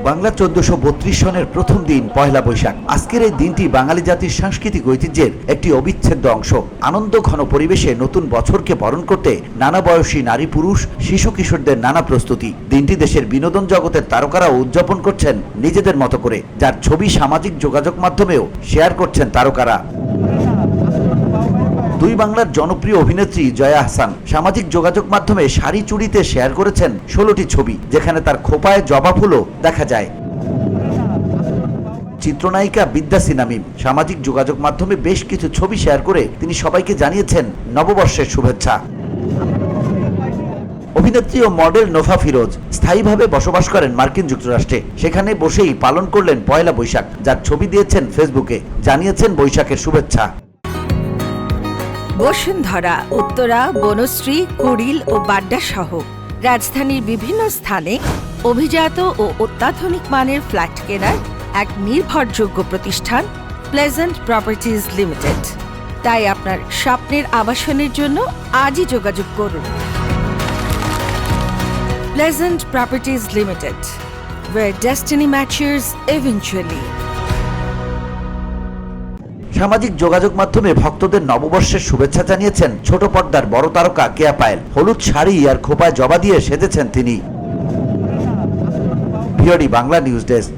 বাংলা 1432 সনের প্রথম দিন পয়লা বৈশাখ। আজকের এই দিনটি বাঙালি জাতির সাংস্কৃতিক ঐতিহ্যের একটি অবিচ্ছেদ্য অংশ। আনন্দ ঘন পরিবেশে নতুন বছরকে বরণ করতে নানা বয়সী নারী পুরুষ শিশু কিশোরদের নানা প্রস্তুতি। দিনটি দেশের বিনোদন জগতের তারকারাও উদযাপন করছেন নিজেদের মতো করে, যার ছবি সামাজিক যোগাযোগ মাধ্যমেও শেয়ার করছেন তারকারা। দুই বাংলার জনপ্রিয় অভিনেত্রী জয়া আহসান সামাজিক যোগাযোগ মাধ্যমে শাড়ি চুড়িতে শেয়ার করেছেন 16টি ছবি, যেখানে তার খোঁপায় জবা ফুলও দেখা যায়। চিত্রনায়িকা বিদ্যা সিনামিম সামাজিক যোগাযোগ মাধ্যমে বেশ কিছু ছবি শেয়ার করে তিনি সবাইকে জানিয়েছেন নববর্ষের শুভেচ্ছা। অভিনেত্রী ও মডেল নোভা ফিরোজ স্থায়ীভাবে বসবাস করেন মার্কিন যুক্তরাষ্ট্রে। সেখানে বসেই পালন করলেন পয়লা বৈশাখ, যার ছবি দিয়েছেন ফেসবুকে, জানিয়েছেন বৈশাখের শুভেচ্ছা। বসুন্ধরা, উত্তরা, বনশ্রী, কুড়িল ও বাড্ডা সহ রাজধানীর বিভিন্ন স্থানে অভিজাত ও অত্যাধুনিক মানের ফ্ল্যাট কেনার এক নির্ভরযোগ্য প্রতিষ্ঠান প্লেজেন্ট প্রপার্টিজ লিমিটেড। তাই আপনার স্বপ্নের আবাসনের জন্য আজই যোগাযোগ করুন। Pleasant properties limited, where destiny matches eventually. সামাজিক যোগাযোগ মাধ্যমে ভক্তদের নববর্ষের শুভেচ্ছা জানিয়েছেন ছোট পর্দার বড় তারকা কেয়া পায়েল। হলুদ শাড়ি আর খোপায় জবা দিয়ে সেজেছেন তিনি। VOD Bangla news desk.